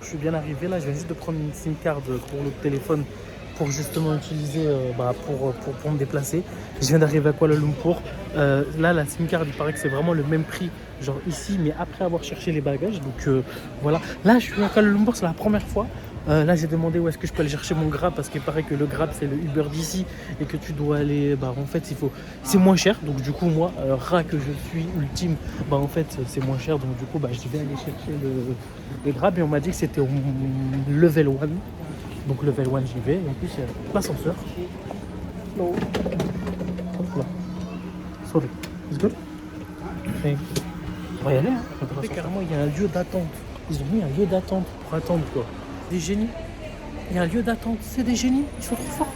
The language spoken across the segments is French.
je suis bien arrivé. Là, je viens juste de prendre une SIM card pour le téléphone pour justement utiliser pour me déplacer. Je viens d'arriver à Kuala Lumpur. Là, la SIM card, il paraît que c'est vraiment le même prix, genre ici, mais après avoir cherché les bagages. Donc voilà. Là, je suis à Kuala Lumpur, c'est la première fois. Là, j'ai demandé où est-ce que je peux aller chercher mon Grab parce qu'il paraît que le Grab, c'est le Uber d'ici et que tu dois aller. En fait, c'est moins cher. Donc, du coup, moi, rat que je suis ultime, en fait, c'est moins cher. Donc, du coup, je vais aller chercher le Grab et on m'a dit que c'était au level 1. Donc, level 1, j'y vais. Et en plus, il y a l'ascenseur. Hello. Hop là. Sorry. It's good? Okay. On va y aller, hein. Carrément, il y a un lieu d'attente. Ils ont mis un lieu d'attente pour attendre, quoi. Des génies. Il y a un lieu d'attente. C'est des génies. Ils sont trop forts.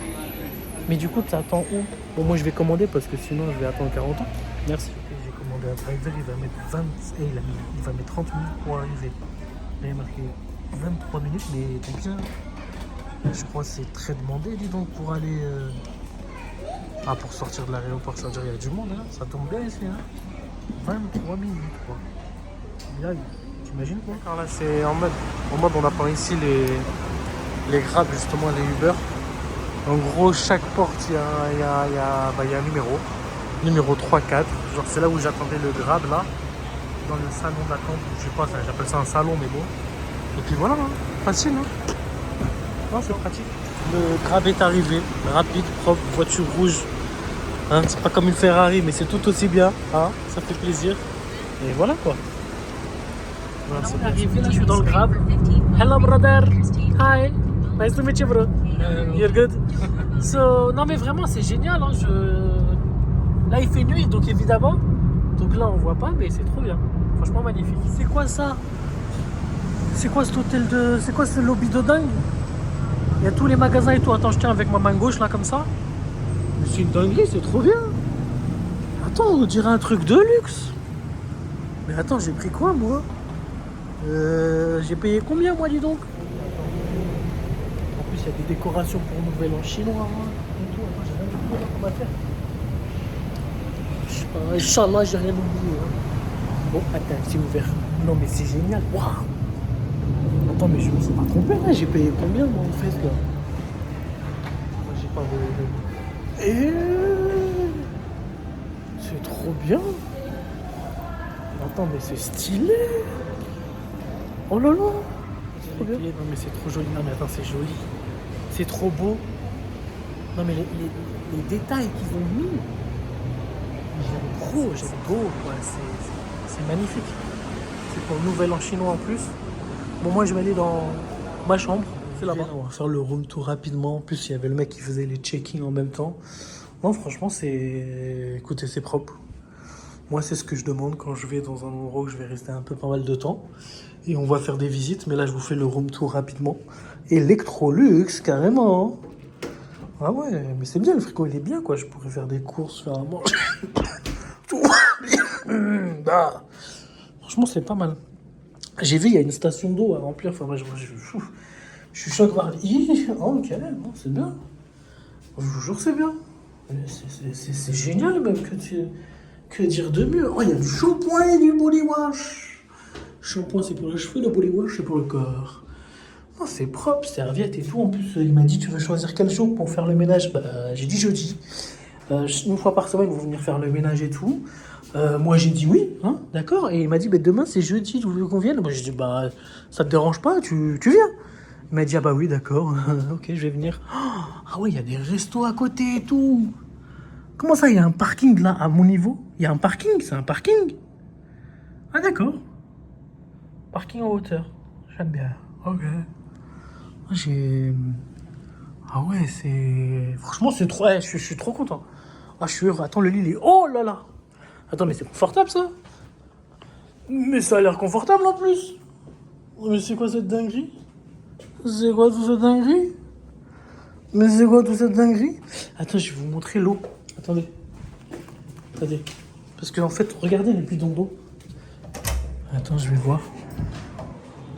Mais du coup, tu attends où? Bon, moi, je vais commander parce que sinon, je vais attendre 40 ans. Merci. J'ai commandé un driver. Il va mettre 20... Et il va mettre 30 minutes pour arriver. Là, il a marqué 23 minutes, mais t'es bien. Je crois que c'est très demandé, dis donc, pour aller... pour sortir de l'aéroport, ça veut dire qu'il y a du monde, hein. Ça tombe bien ici, hein. 23 minutes, quoi. Là, t'imagines quoi? Alors là, c'est en mode on attend ici les Grab, justement, les Uber. En gros, chaque porte, il y a un numéro. Numéro 3, 4. Genre, c'est là où j'attendais le Grab, là. Dans le salon d'attente. Je sais pas, j'appelle ça un salon, mais bon. Et puis voilà, hein. Facile, hein. Non, c'est pratique. Le Grab est arrivé. Rapide, propre, voiture rouge. Hein, c'est pas comme une Ferrari, mais c'est tout aussi bien. Hein, ça fait plaisir. Et voilà, quoi. Voilà, c'est arrivé, là, je suis dans le Grab. Hello, brother. Hi. Nice to meet you, bro. You're good. So, non, mais vraiment, c'est génial. Hein. Là, il fait nuit, donc évidemment. Donc là, on voit pas, mais c'est trop bien. Franchement, magnifique. C'est quoi ça? C'est quoi cet hôtel de... C'est quoi ce lobby de dingue? Il y a tous les magasins et tout. Attends, je tiens avec ma main gauche, là, comme ça. Mais c'est une dinguerie, c'est trop bien. Attends, on dirait un truc de luxe. Mais attends, j'ai pris quoi, moi? J'ai payé combien, moi, dis donc? En plus, il y a des décorations pour Nouvel An chinois. Hein, et tout. Attends, j'ai rien oublié qu'on va faire. Je sais pas, Inch'Allah, j'ai rien oublié. Hein. Bon, attends, c'est ouvert. Non, mais c'est génial. Waouh! Attends, mais je me suis pas trompé, là. J'ai payé combien, moi, en fait, là? Moi, j'ai pas volé. C'est trop bien. Attends, mais c'est stylé. Oh là là. C'est trop bien. Non, mais c'est trop joli. Non, mais attends, c'est joli. C'est trop beau. Non, mais les détails qu'ils ont mis. J'aime trop, j'aime beau. Ouais, c'est magnifique. C'est pour le Nouvel An chinois en plus. Bon, moi, je vais aller dans ma chambre. C'est là-bas. On va faire le room tour rapidement. En plus, il y avait le mec qui faisait les check-in en même temps. Non, franchement, écoutez, c'est propre. Moi, c'est ce que je demande quand je vais dans un endroit où je vais rester un peu pas mal de temps. Et on va faire des visites, mais là, je vous fais le room tour rapidement. Electrolux, carrément. Ah ouais, mais c'est bien, le frigo, il est bien, quoi. Je pourrais faire des courses, faire à manger. Tout. Franchement, c'est pas mal. J'ai vu, il y a une station d'eau à remplir. Enfin, moi, je suis choqué par... Ok, bon, c'est bien. Je vous jure, c'est bien. C'est génial, même, que dire de mieux. Oh, il y a du shampoing et du body wash. Shampoing, c'est pour les cheveux, le body wash, c'est pour le corps. Oh, c'est propre, serviette et tout. En plus, il m'a dit, tu veux choisir quel jour pour faire le ménage? J'ai dit jeudi. Une fois par semaine, vous venir faire le ménage et tout. Moi, j'ai dit oui, hein, d'accord. Et il m'a dit, demain, c'est jeudi, tu veux qu'on vienne? Moi, j'ai dit, ça te dérange pas, tu viens? Il m'a dit, ah oui, d'accord. Ok, je vais venir. Ah ouais, il y a des restos à côté et tout. Comment ça, il y a un parking là, à mon niveau? Il y a un parking, c'est un parking? Ah d'accord. Parking en hauteur. J'aime bien. Ok. Ah ouais, c'est... Franchement, c'est trop... Ouais, je suis trop content. Ah, je suis heureux. Attends, le lit, il est... Oh là là. Attends, mais c'est confortable, ça? Mais ça a l'air confortable, en plus. Mais c'est quoi cette dinguerie? C'est quoi toute cette dinguerie? Mais c'est quoi toute cette dinguerie? Attends, je vais vous montrer l'eau. Attendez. Parce que en fait, regardez les bidons d'eau. Attends, je vais voir.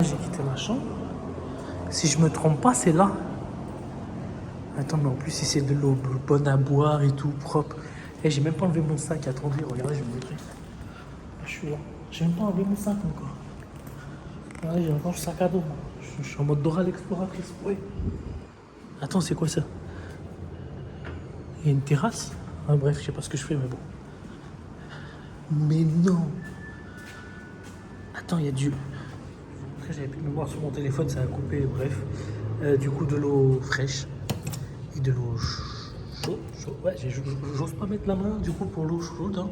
J'ai quitté ma chambre. Si je me trompe pas, c'est là. Attends, mais en plus, si c'est de l'eau bonne à boire et tout, propre. Et j'ai même pas enlevé mon sac. Attendez, regardez, je vais vous montrer. Je suis là. J'ai même pas enlevé mon sac encore. Regardez, j'ai encore le sac à dos. Je Je suis en mode Dora l'exploratrice. Oui. Attends, c'est quoi ça? Il y a une terrasse? Ah, bref, je sais pas ce que je fais, mais bon. Mais non! Attends, il y a du... Après, j'avais plus de mémoire sur mon téléphone, ça a coupé, bref. Du coup, de l'eau fraîche et de l'eau chaude. Ouais, j'ose pas mettre la main, du coup, pour l'eau chaude. Hein.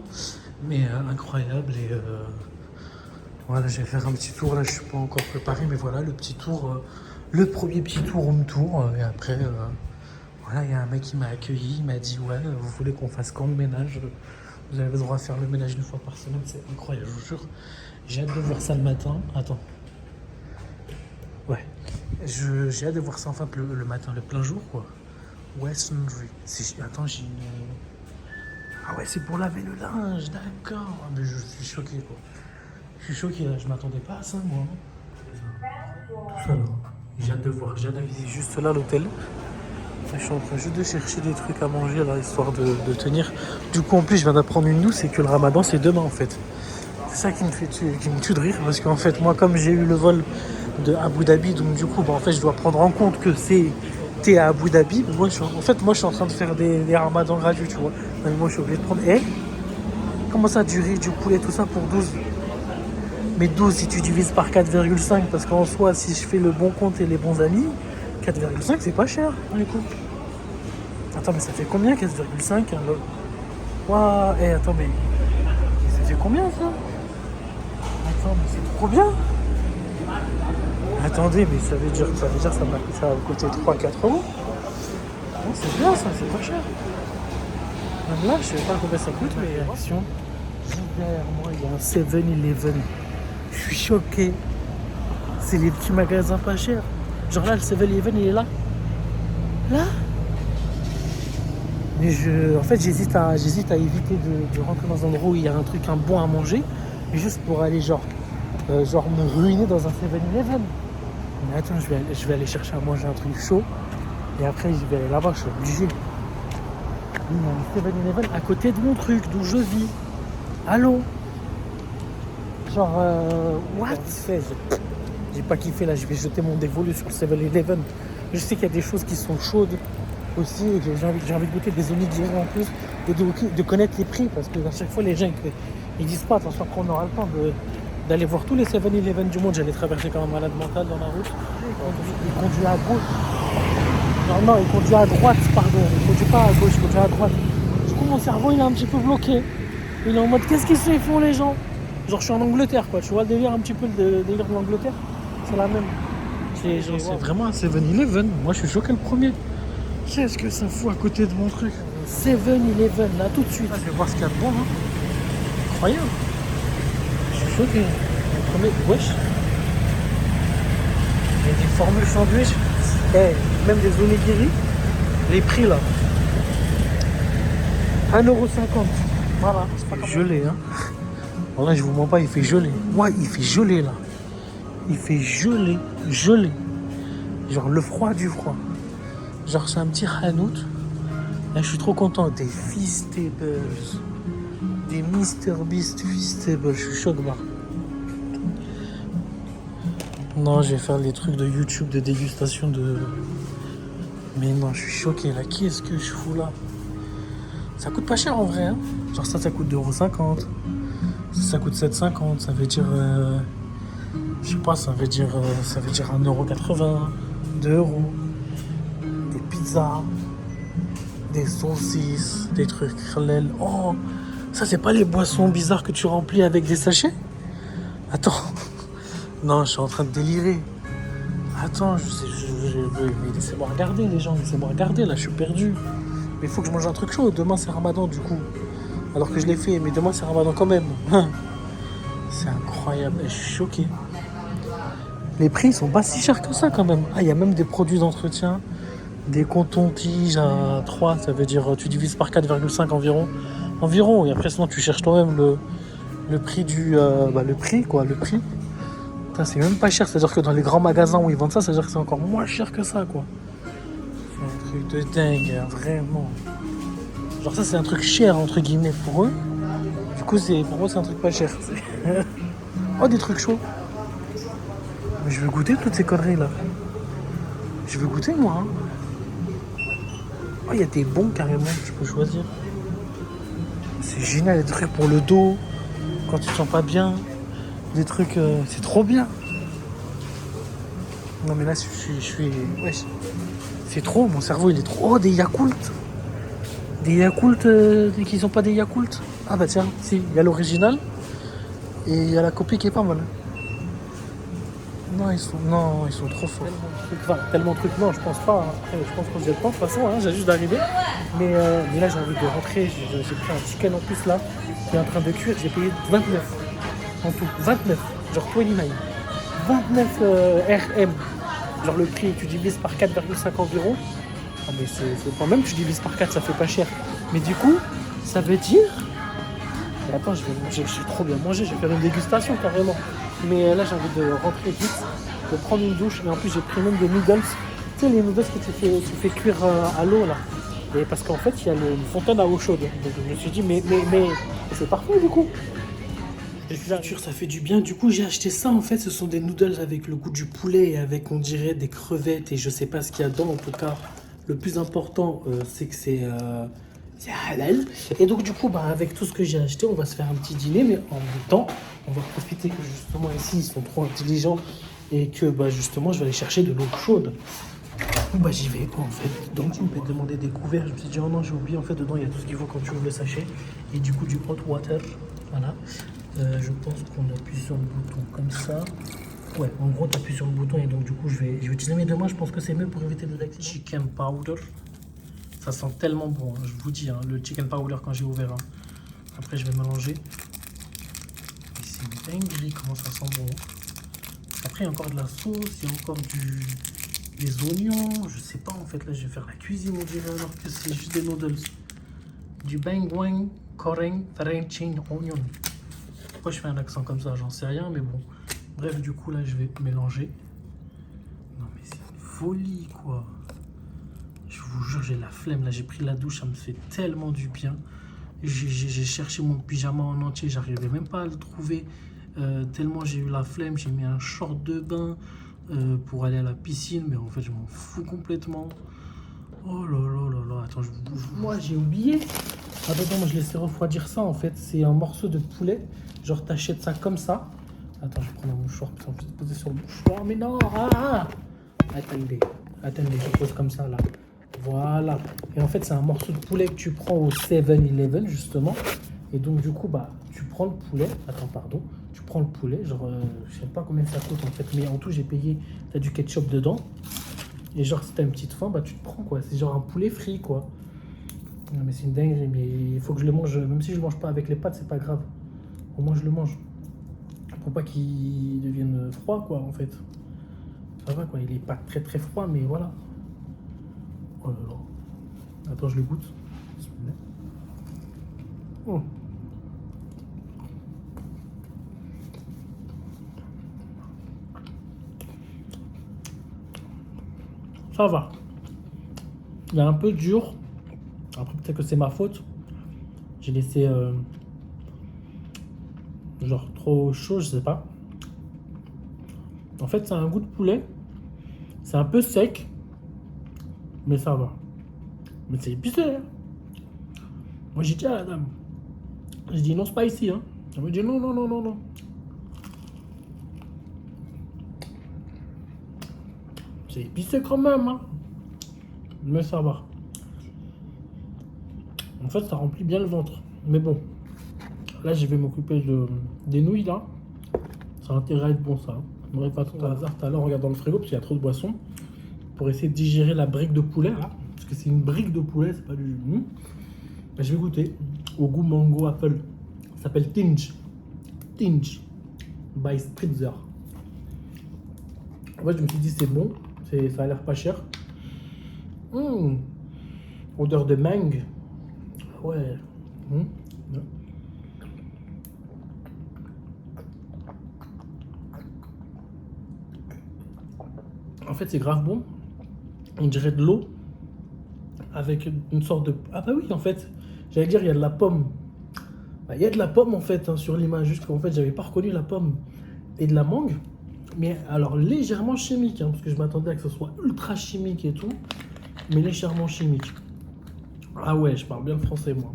Mais incroyable. Et voilà, je vais faire un petit tour. Là, je suis pas encore préparé, mais voilà, le petit tour... le premier petit tour, home tour. Et après, voilà, il y a un mec qui m'a accueilli. Il m'a dit, ouais, vous voulez qu'on fasse quand le ménage? Vous avez le droit à faire le ménage une fois par semaine. C'est incroyable, je vous jure. J'ai hâte de voir ça le matin. Attends. Ouais. J'ai hâte de voir ça enfin le matin, le plein jour, quoi. West Laundry. Attends, j'ai une... Ah ouais, c'est pour laver le linge, d'accord. Ah, mais je suis choqué, quoi. Je suis choqué, là. Je m'attendais pas à ça, moi. Tout ça, là. J'ai hâte de voir. J'ai hâte d'aller juste là, l'hôtel. Je suis en train juste de chercher des trucs à manger, là, histoire de tenir. Du coup, en plus, je viens d'apprendre une news, c'est que le ramadan, c'est demain, en fait. C'est ça qui me tue de rire, parce qu'en fait, moi, comme j'ai eu le vol de Abu Dhabi, donc du coup, bah, en fait, je dois prendre en compte que t'es à Abu Dhabi. Moi, moi, je suis en train de faire des ramadans gratuits, tu vois. Donc, moi, je suis obligé de prendre. Et comment ça, du riz, du poulet, tout ça pour 12? Mais 12, si tu divises par 4,5, parce qu'en soi, si je fais le bon compte et les bons amis, 4,5, c'est pas cher, du coup. Attends, mais ça fait combien, 4,5? Waouh, attends, mais ça fait combien, ça? Attends, mais c'est trop bien. Attendez, mais ça veut dire ça va coûter 3-4 euros. Non, c'est bien ça, c'est pas cher. Même là, je sais pas combien ça coûte, mais attention. Juste derrière moi, il y a un 7-Eleven. Je suis choqué. C'est les petits magasins pas chers. Genre là, le 7-Eleven, il est là. Là. Mais en fait, j'hésite à éviter de rentrer dans un endroit où il y a un bon à manger, juste pour aller genre me ruiner dans un 7-Eleven. Mais attends, je vais aller chercher à manger un truc chaud. Et après, je vais aller là-bas, je suis obligé. Il y a un 7-Eleven à côté de mon truc, d'où je vis. Allô? Genre, what? J'ai pas kiffé, là, je vais jeter mon dévolu sur le 7-Eleven. Je sais qu'il y a des choses qui sont chaudes aussi. Et j'ai envie de goûter des onigiri en plus. Et de connaître les prix, parce que à chaque fois, les gens, ils disent pas, attention, après, on aura le temps d'aller voir tous les 7-Eleven du monde. J'allais traverser comme un malade mental dans la route. Il conduit à gauche. Non, il conduit à droite, pardon. Il conduit pas à gauche, il conduit à droite. Du coup, mon cerveau, il est un petit peu bloqué. Il est en mode, qu'est-ce qu'ils se font, les gens? Genre, je suis en Angleterre, quoi. Tu vois le délire, un petit peu le délire de l'Angleterre? C'est la même. C'est vraiment un 7-Eleven. Moi, je suis choqué le premier. Qu'est-ce que ça fout à côté de mon truc? 7-Eleven, là, tout de suite. Je vais voir ce qu'il y a de bon, hein. Incroyable. Je suis choqué. Le premier, wesh. Il y a des formules sandwich. Même des onigiri. Les prix, là. 1,50 €. Voilà. C'est pas gelé, hein. Voilà, je vous mens pas, il fait gelé. Ouais, il fait gelé, là. Il fait gelé. Genre le froid du froid. Genre, c'est un petit hanout. Là, je suis trop content. Des Feastables. Des Mr Beast Feastables. Je suis choqué, là. Non, je vais faire les trucs de YouTube de dégustation de... Mais non, je suis choqué, là. Qu'est-ce que je fous, là? Ça coûte pas cher, en vrai, hein. Genre, ça coûte 2,50 €. Ça coûte 7,50 €. Ça veut dire... je sais pas, ça veut dire 1,80 €, 2 €. Des pizzas, des saucisses, des trucs khalel. Oh, ça c'est pas les boissons bizarres que tu remplis avec des sachets? Attends, non, je suis en train de délirer. Attends, mais laissez-moi regarder les gens, laissez-moi regarder, là je suis perdu. Mais il faut que je mange un truc chaud, demain c'est Ramadan du coup. Alors que je l'ai fait, mais demain c'est Ramadan quand même. C'est incroyable, je suis choqué. Les prix sont pas si chers que ça quand même. Ah, il y a même des produits d'entretien. Des cotons-tiges à 3, ça veut dire tu divises par 4,5 environ. Environ, et après sinon tu cherches toi-même le prix du... le prix. Putain, c'est même pas cher, c'est-à-dire que dans les grands magasins où ils vendent ça, c'est-à-dire que c'est encore moins cher que ça, quoi. C'est un truc de dingue, hein, vraiment. Genre ça c'est un truc cher, entre guillemets, pour eux. Du coup, pour moi c'est un truc pas cher. Oh, des trucs chauds. Mais je veux goûter toutes ces conneries là. Je veux goûter moi. Hein. Oh, il y a des bons carrément, je peux choisir. C'est génial, des trucs pour le dos, quand tu te sens pas bien. Des trucs, c'est trop bien. Non mais là, je suis... Ouais, c'est trop, mon cerveau il est trop... Oh, des Yakult. Des Yakult qui sont pas des Yakult. Ah bah tiens, si, il y a l'original. Et il y a la copie qui est pas mal. Non, ils sont trop forts. Tellement de trucs, non, je pense pas. Hein. Après, je pense qu'on se jette pas de toute façon, hein, j'ai juste d'arriver. Mais là, j'ai envie de rentrer. J'ai pris un chicken en plus là, qui est en train de cuire. J'ai payé 29 en tout. 29, genre 29. 29 RM. Genre le prix, tu divises par 4,5 environ. Ah, mais c'est quand même, tu divises par 4, ça fait pas cher. Mais du coup, ça veut dire. Et attends, je vais manger, je vais trop bien manger, je vais faire une dégustation carrément. Mais là, j'ai envie de rentrer vite, de prendre une douche. Et en plus, j'ai pris même des noodles. Tu sais, les noodles que tu fais cuire à l'eau là. Et parce qu'en fait, il y a une fontaine à eau chaude. Donc je me suis dit, mais c'est parfait du coup. La friture, ça fait du bien. Du coup, j'ai acheté ça. En fait, ce sont des noodles avec le goût du poulet et avec, on dirait, des crevettes. Et je sais pas ce qu'il y a dedans. En tout cas, le plus important, c'est que c'est halal. Et donc, du coup, bah, avec tout ce que j'ai acheté, on va se faire un petit dîner. Mais en même temps, on va profiter que justement ici, ils sont trop intelligents. Et que bah, justement, je vais aller chercher de l'eau chaude. Bah, j'y vais quoi en fait. Donc, je me suis demandé des couverts. Je me suis dit, oh non, j'ai oublié. En fait, dedans, il y a tout ce qu'il faut quand tu ouvres le sachet. Et du coup, du hot water. Voilà. Je pense qu'on appuie sur le bouton comme ça. Ouais, en gros, tu appuies sur le bouton et donc du coup, je vais utiliser mes deux mains. Je pense que c'est mieux pour éviter des accidents. Chicken powder. Ça sent tellement bon, hein, je vous dis, hein, le chicken powder quand j'ai ouvert. Hein. Après, je vais mélanger. Et c'est une dinguerie comment ça sent bon. Après, il y a encore de la sauce, il y a encore des oignons. Je sais pas en fait, là, je vais faire la cuisine, on dirait, alors que c'est juste des noodles. Du bangwang koreng ferenchin onion. Pourquoi je fais un accent comme ça, j'en sais rien, mais bon. Bref, du coup, là, je vais mélanger. Non, mais c'est une folie, quoi. Je vous jure, j'ai la flemme. Là, j'ai pris la douche, ça me fait tellement du bien. J'ai cherché mon pyjama en entier, j'arrivais même pas à le trouver. Tellement j'ai eu la flemme, j'ai mis un short de bain pour aller à la piscine, mais en fait, je m'en fous complètement. Oh là là là là, attends, moi, j'ai oublié. Attends, moi je laissais refroidir ça en fait. C'est un morceau de poulet. Genre t'achètes ça comme ça. Attends, je vais prendre un mouchoir parce qu'en plus de poser sur le mouchoir. Mais non, attendez, je pose comme ça là. Voilà. Et en fait, c'est un morceau de poulet que tu prends au 7-Eleven justement. Et donc du coup, bah, tu prends le poulet. Attends, pardon. Tu prends le poulet. Genre, je sais pas combien ça coûte en fait. Mais en tout, j'ai payé. T'as du ketchup dedans. Et genre, si t'as une petite faim, bah tu te prends quoi. C'est genre un poulet frit quoi. Non mais c'est une dinguerie, mais il faut que je le mange, même si je le mange pas avec les pâtes, c'est pas grave. Au moins je le mange. Pour pas qu'il devienne froid quoi en fait. Ça va quoi, il est pas très très froid mais voilà. Oh là là. Attends, je le goûte. Oh. Ça va. Il est un peu dur. Après peut-être que c'est ma faute. J'ai laissé genre trop chaud, je sais pas. En fait, c'est un goût de poulet. C'est un peu sec, mais ça va. Mais c'est épicé. Hein. Moi, j'ai dit à la dame, j'ai dit non spicy. Hein. Elle me dit non, non, non, non, non. C'est épicé quand même, hein. Mais ça va. En fait, ça remplit bien le ventre. Mais bon, là, je vais m'occuper des nouilles, là. Ça a intérêt à être bon, ça. On n'aurait pas tout à hasard tout à l'heure en regardant le frigo, parce qu'il y a trop de boissons. Pour essayer de digérer la brique de poulet, là. Parce que c'est une brique de poulet, c'est pas du... Je vais goûter au goût mango apple. Ça s'appelle Tinge. Tinge. By Spritzer. En fait, je me suis dit, c'est bon. Ça a l'air pas cher. Odeur de mangue. Ouais. En fait, c'est grave bon. On dirait de l'eau. Avec une sorte de... Ah bah oui, en fait. J'allais dire, il y a de la pomme. Bah, il y a de la pomme, en fait, hein, sur l'image. Juste qu'en fait, j'avais pas reconnu la pomme. Et de la mangue. Mais alors légèrement chimique, hein, parce que je m'attendais à que ce soit ultra chimique et tout, mais légèrement chimique. Ah ouais, je parle bien le français moi.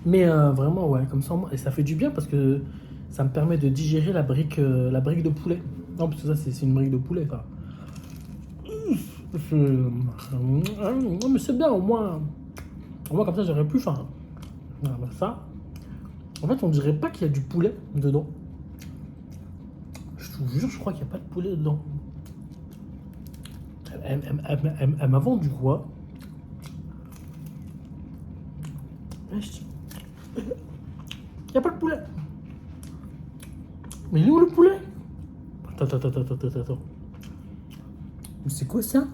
Mais vraiment, ouais, comme ça, et ça fait du bien parce que ça me permet de digérer la brique de poulet. Non, parce que ça, c'est une brique de poulet, ça. Non, mais c'est bien, au moins comme ça, j'aurais plus faim. Ah, bah, ça, en fait, on dirait pas qu'il y a du poulet dedans. Je vous jure, je crois qu'il n'y a pas de poulet dedans. Elle m'a vendu quoi? Il n'y a pas de poulet. Mais il est où le poulet? Attends. Mais c'est quoi ça?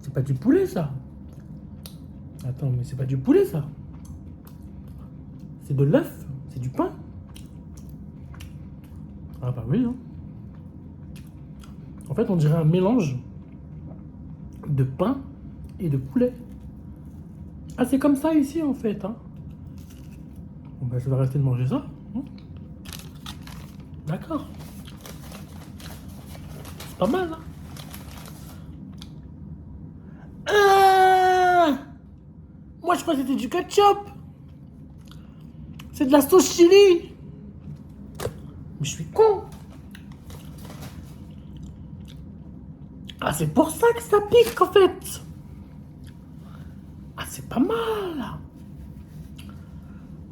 C'est pas du poulet ça. Attends, mais c'est pas du poulet ça. C'est de l'œuf. C'est du pain. Ah bah oui, hein. En fait, on dirait un mélange de pain et de poulet. Ah, c'est comme ça ici en fait, hein. Bon bah je vais arrêter de manger ça. D'accord. C'est pas mal, hein. Moi, je crois que c'était du ketchup. C'est de la sauce chili. Mais je suis con. Ah, c'est pour ça que ça pique, en fait. Ah, c'est pas mal.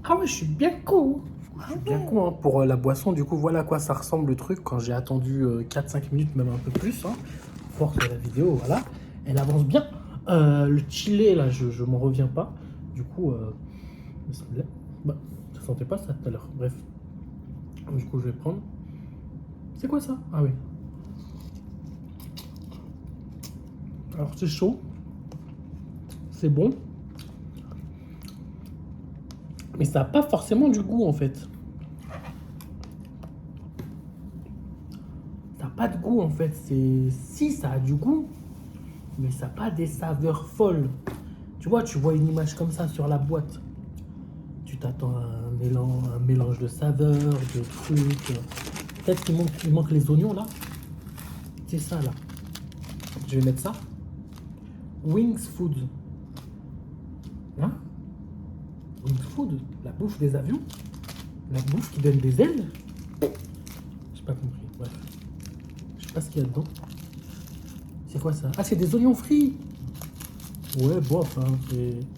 Ah ouais, je suis bien con. Je suis bien con hein, pour la boisson. Du coup, voilà à quoi ça ressemble le truc quand j'ai attendu 4-5 minutes, même un peu plus. Hein. Force de la vidéo, voilà. Elle avance bien. Le chili, là, je m'en reviens pas. Du coup, bah, je sentais pas ça tout à l'heure. Bref. Du coup, je vais prendre. C'est quoi ça? Ah oui. Alors, c'est chaud. C'est bon. Mais ça n'a pas forcément du goût, en fait. Ça n'a pas de goût, en fait. Si, ça a du goût. Mais ça n'a pas des saveurs folles. Tu vois une image comme ça sur la boîte. Tu t'attends à un mélange de saveurs, de trucs. Peut-être qu'il manque les oignons, là. C'est ça, là. Je vais mettre ça. Wings Food. Hein? Wings Food, la bouffe des avions. La bouffe qui donne des ailes. J'ai pas compris. Bref. Je sais pas ce qu'il y a dedans. C'est quoi ça? Ah, c'est des oignons frits. Ouais, bof, hein.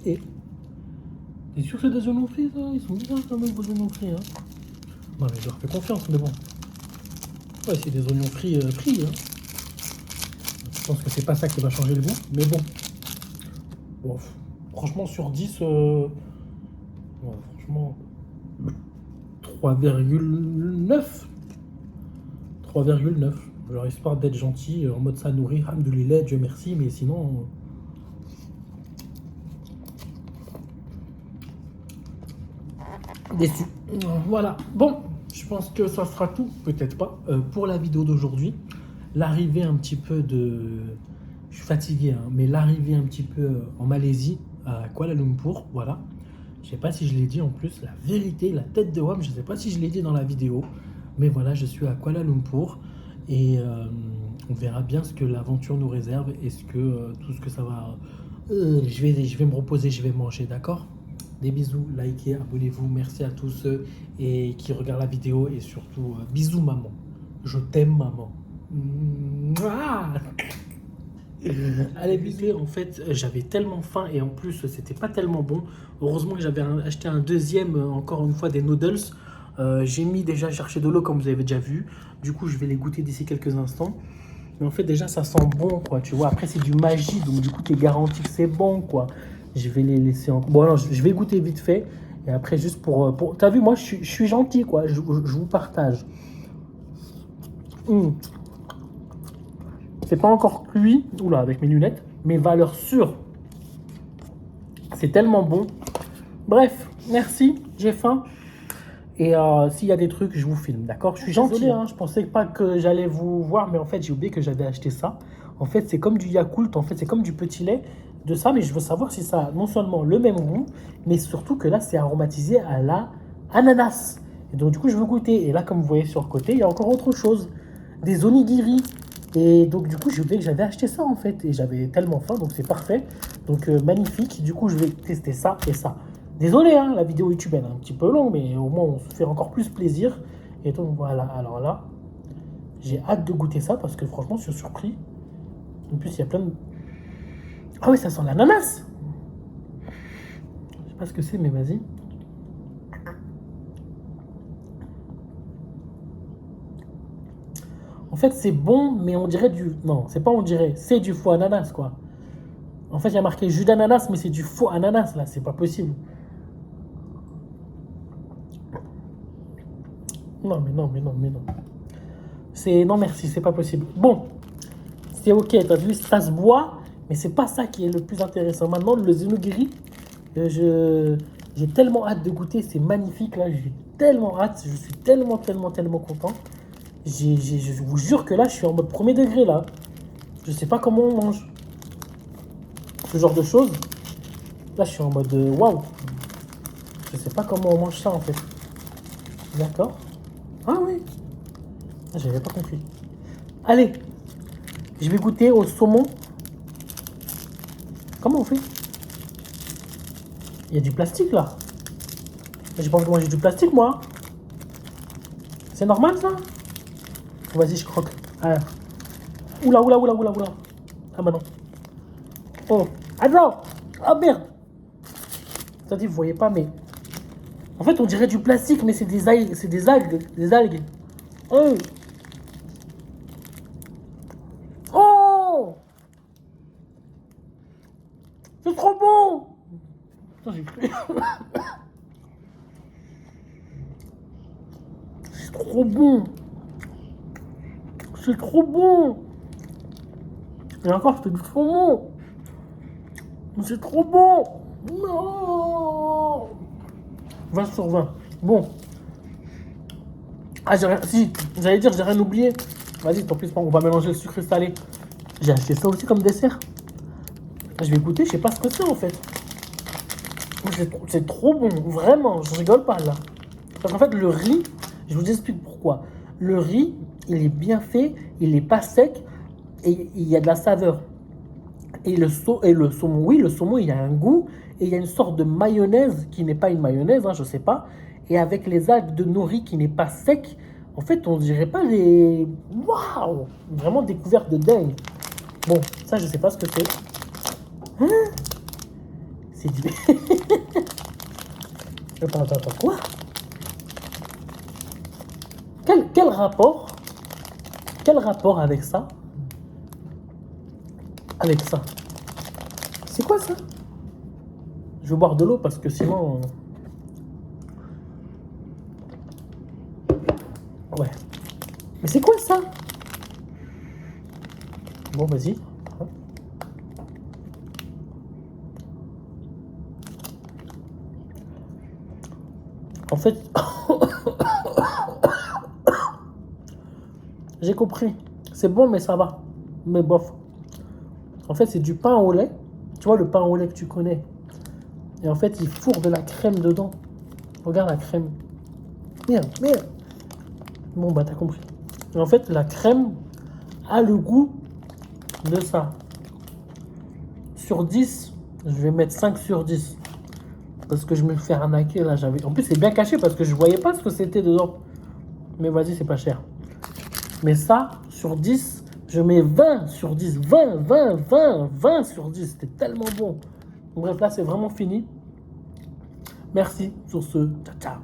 Et t'es sûr que c'est des oignons frits, ça? Ils sont bizarres quand même, vos oignons frits, hein. Non, mais je leur fais confiance, mais bon. Ouais, c'est des oignons frits, hein. Je pense que c'est pas ça qui va changer le goût, mais bon. Bon, franchement, sur 10, ouais, franchement, 3,9. 3,9. Genre, histoire d'être gentil, en mode ça nourrit, hamdoulilah, Dieu merci, mais sinon... déçu. Voilà. Bon, je pense que ça sera tout, peut-être pas, pour la vidéo d'aujourd'hui. L'arrivée un petit peu de... Je suis fatigué, hein, mais l'arrivée un petit peu en Malaisie, à Kuala Lumpur, voilà. Je sais pas si je l'ai dit en plus, la vérité, la tête de WAM, je sais pas si je l'ai dit dans la vidéo, mais voilà, je suis à Kuala Lumpur et on verra bien ce que l'aventure nous réserve et ce que tout ce que ça va... je vais me reposer, je vais manger, d'accord? Des bisous, likez, abonnez-vous, merci à tous ceux qui regardent la vidéo et surtout bisous maman, je t'aime maman. Mouah. Allez, bisous. En fait, j'avais tellement faim et en plus, c'était pas tellement bon. Heureusement que j'avais acheté un deuxième, encore une fois, des noodles. J'ai mis déjà chercher de l'eau, comme vous avez déjà vu. Du coup, je vais les goûter d'ici quelques instants. Mais en fait, déjà, ça sent bon, quoi. Tu vois, après, c'est du magie. Donc, du coup, tu es garanti que c'est bon, quoi. Je vais les laisser en... Bon, alors, je vais goûter vite fait. Et après, juste pour... T'as vu, moi, je suis gentil, quoi. Je vous partage. C'est pas encore cuit, oula, avec mes lunettes, mais valeur sûre. C'est tellement bon. Bref, merci, j'ai faim. Et s'il y a des trucs, je vous filme, d'accord? Je suis gentil. Désolé, hein, je pensais pas que j'allais vous voir, mais en fait, j'ai oublié que j'avais acheté ça. En fait, c'est comme du Yakult, en fait, c'est comme du petit lait de ça, mais je veux savoir si ça a non seulement le même goût, mais surtout que là, c'est aromatisé à la ananas. Et donc, du coup, je veux goûter. Et là, comme vous voyez sur le côté, il y a encore autre chose. des onigiri. Et donc, du coup, j'ai oublié que j'avais acheté ça, en fait. Et j'avais tellement faim, donc c'est parfait. Donc, magnifique. Du coup, je vais tester ça et ça. Désolé, hein, la vidéo YouTube, elle est un petit peu longue, mais au moins, on se fait encore plus plaisir. Et donc, voilà. Alors là, j'ai hâte de goûter ça parce que franchement, je suis surpris. En plus, il y a plein de... Ah oui, ça sent l'ananas. Je sais pas ce que c'est, mais vas-y. En fait, c'est bon, mais on dirait du... Non, c'est pas on dirait, c'est du faux ananas, quoi. En fait, il y a marqué jus d'ananas, mais c'est du faux ananas, là. C'est pas possible. Non, mais non, mais non, mais non. C'est... Non, merci, c'est pas possible. Bon, c'est ok, t'as vu, ça se boit, mais c'est pas ça qui est le plus intéressant. Maintenant, le zenogiri, j'ai tellement hâte de goûter, c'est magnifique, là. J'ai tellement hâte, je suis tellement content. Je vous jure que là, je suis en mode premier degré, là. Je sais pas comment on mange ce genre de choses. Là, je suis en mode waouh. Je sais pas comment on mange ça en fait. D'accord. Ah oui. Ah, j'avais pas compris. Allez, je vais goûter au saumon. Comment on fait? Il y a du plastique là. J'ai pas envie de manger du plastique moi. C'est normal ça? Vas-y, je croque. Ah. Oula. Ah bah non. Oh. Ah non. Ah merde. Ça dit, vous voyez pas, mais en fait, on dirait du plastique, mais c'est des algues, des algues. Oh, oh, c'est trop bon. Putain, j'ai cru. C'est trop bon. C'est trop bon. Et encore, c'est du saumon. C'est trop bon. Non. 20 sur 20. Bon. Ah, si, j'allais dire, j'ai rien oublié. Vas-y, tant pis, on va mélanger le sucre salé. J'ai acheté ça aussi comme dessert. Je vais goûter, je sais pas ce que c'est en fait. C'est trop bon, vraiment, je rigole pas là. Parce qu'en fait, le riz, je vous explique pourquoi. Le riz, il est bien fait, il est pas sec et il y a de la saveur. Et le saumon, oui, le saumon, il y a un goût et il y a une sorte de mayonnaise qui n'est pas une mayonnaise, hein, je sais pas. Et avec les algues de nori qui n'est pas sec, en fait, on dirait pas les... Waouh! Vraiment découverte de dingue. Bon, ça, je sais pas ce que c'est. Hein? C'est du... Attends, quoi? Quel rapport? Quel rapport avec ça? Avec ça? C'est quoi ça? Je vais boire de l'eau parce que sinon... Ouais. Mais c'est quoi ça? Bon, vas-y. En fait... J'ai compris. C'est bon, mais ça va. Mais bof. En fait, c'est du pain au lait. Tu vois, le pain au lait que tu connais. Et en fait, il fourre de la crème dedans. Regarde la crème. Merde. Bon, bah, t'as compris. Et en fait, la crème a le goût de ça. Sur 10, je vais mettre 5 sur 10. Parce que je me fais arnaquer, là. En plus, c'est bien caché parce que je voyais pas ce que c'était dedans. Mais vas-y, c'est pas cher. Mais ça, sur 10, je mets 20 sur 10. 20 sur 10. C'était tellement bon. Bref, là, c'est vraiment fini. Merci sur ce. Ciao, ciao.